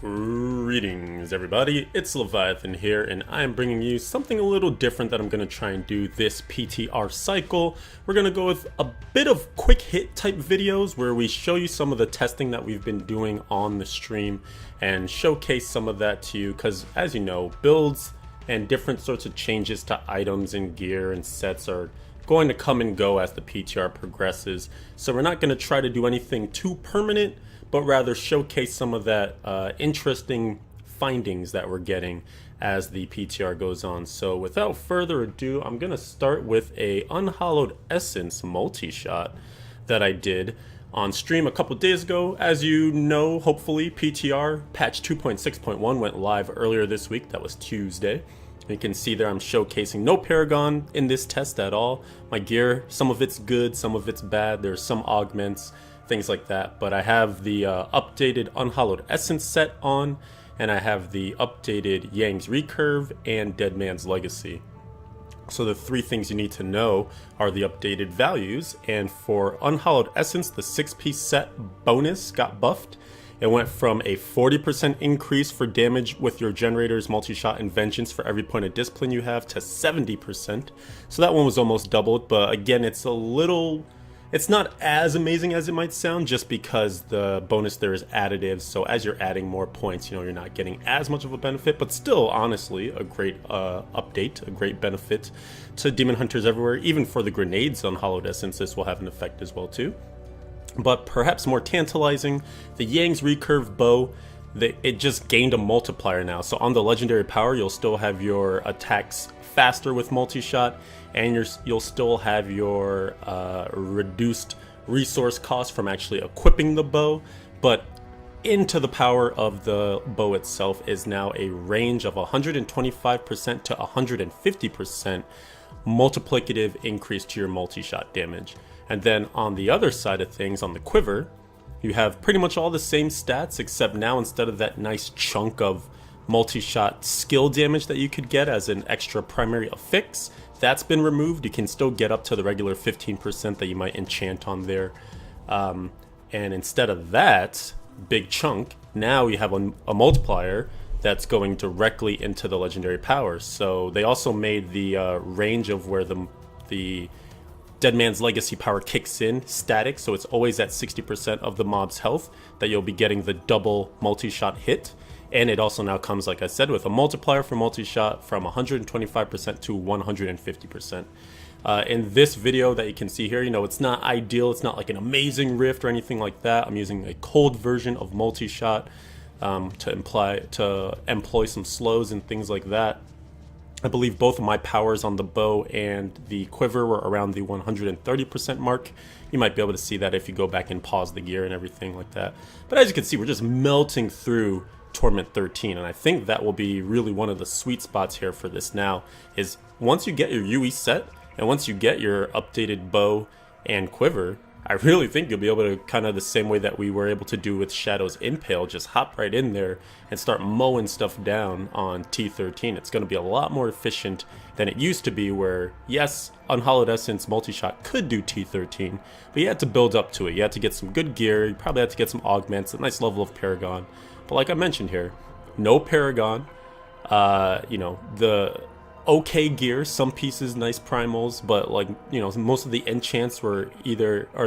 Greetings everybody, it's Leviathan here, and I am bringing you something a little different that I'm going to try and do this PTR cycle. We're going to go with a bit of quick hit type videos where we show you some of the testing that we've been doing on the stream and showcase some of that to you, because as you know, builds and different sorts of changes to items and gear and sets are going to come and go as the PTR progresses. So we're not going to try to do anything too permanent, but rather showcase some of that interesting findings that we're getting as the PTR goes on. So without further ado, I'm going to start with a Unhallowed Essence Multishot that I did on stream a couple days ago. As you know, hopefully, PTR patch 2.6.1 went live earlier this week. That was Tuesday. You can see there I'm showcasing no Paragon in this test at all. My gear, some of it's good, some of it's bad. There's some augments, things like that, but I have the updated Unhallowed Essence set on, and I have the updated Yang's Recurve and Deadman's Legacy. So the three things you need to know are the updated values, and for Unhallowed Essence, the 6-piece set bonus got buffed. It went from a 40% increase for damage with your generators, multi-shot, and vengeance for every point of discipline you have to 70%. So that one was almost doubled, but again, it's not as amazing as it might sound, just because the bonus there is additive. So as you're adding more points, you're not getting as much of a benefit, but still, honestly, a great update, a great benefit to demon hunters everywhere. Even for the grenades on Unhallowed Essence, this will have an effect as well too. But perhaps more tantalizing, the Yang's Recurve bow, it just gained a multiplier now. So on the legendary power, you'll still have your attacks faster with multi-shot, and you'll still have your reduced resource cost from actually equipping the bow. But into the power of the bow itself is now a range of 125% to 150% multiplicative increase to your multi-shot damage. And then on the other side of things, on the quiver, you have pretty much all the same stats, except now instead of that nice chunk of multi-shot skill damage that you could get as an extra primary affix, that's been removed. You can still get up to the regular 15% that you might enchant on there. And instead of that big chunk, now you have a multiplier that's going directly into the legendary power. So they also made the range of where the Deadman's Legacy power kicks in static, so it's always at 60% of the mob's health that you'll be getting the double multi-shot hit. And it also now comes, like I said, with a multiplier for multi-shot from 125% to 150%. In this video that you can see here, it's not ideal, it's not like an amazing rift or anything like that. I'm using a cold version of multi-shot to employ some slows and things like that. I believe both of my powers on the bow and the quiver were around the 130% mark. You might be able to see that if you go back and pause the gear and everything like that. But as you can see, we're just melting through Torment 13, and I think that will be really one of the sweet spots here for this now, is once you get your UE set, and once you get your updated bow and quiver, I really think you'll be able to, kind of the same way that we were able to do with Shadow's Impale, just hop right in there and start mowing stuff down on T13. It's going to be a lot more efficient than it used to be, where, yes, Unhallowed Essence Multishot could do T13, but you had to build up to it. You had to get some good gear, you probably had to get some augments, a nice level of Paragon. But like I mentioned here, no Paragon, the okay gear, some pieces, nice primals, but most of the enchants were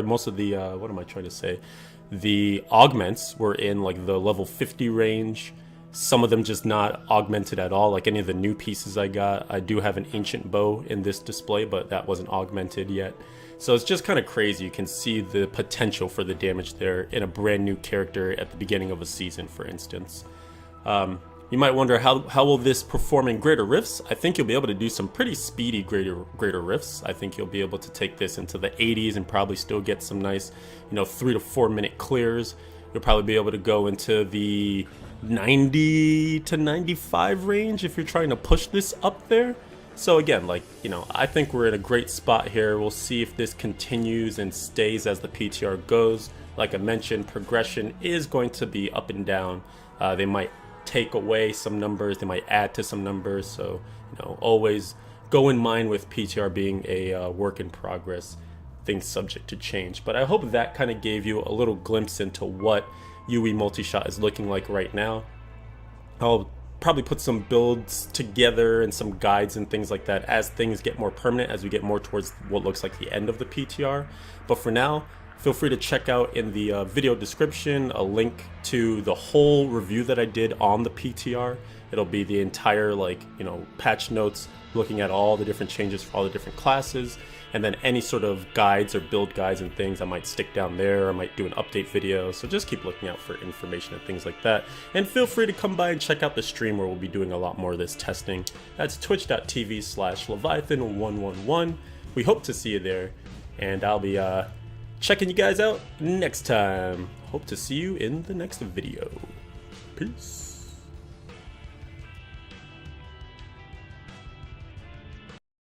most of the, the augments were in like the level 50 range. Some of them just not augmented at all, like any of the new pieces I got. I do have an ancient bow in this display, but that wasn't augmented yet. So it's just kind of crazy. You can see the potential for the damage there in a brand new character at the beginning of a season, for instance. You might wonder, how will this perform in greater rifts? I think you'll be able to do some pretty speedy greater rifts. I think you'll be able to take this into the 80s and probably still get some nice, 3 to 4 minute clears. You'll probably be able to go into the 90 to 95 range if you're trying to push this up there. So again, I think we're in a great spot here. We'll see if this continues and stays as the PTR goes. Like I mentioned, progression is going to be up and down. They might take away some numbers, they might add to some numbers, so always go in mind with PTR being a work in progress, things subject to change. But I hope that kind of gave you a little glimpse into what UE Multishot is looking like right now. I'll probably put some builds together and some guides and things like that as things get more permanent, as we get more towards what looks like the end of the PTR. But for now, feel free to check out in the video description a link to the whole review that I did on the PTR. It'll be the entire, like, you know, patch notes, looking at all the different changes for all the different classes, and then any sort of guides or build guides and things I might stick down there. I might do an update video, so just keep looking out for information and things like that. And feel free to come by and check out the stream where we'll be doing a lot more of this testing. That's twitch.tv/Leviathan111. We hope to see you there, and I'll be checking you guys out next time. Hope to see you in the next video. Peace.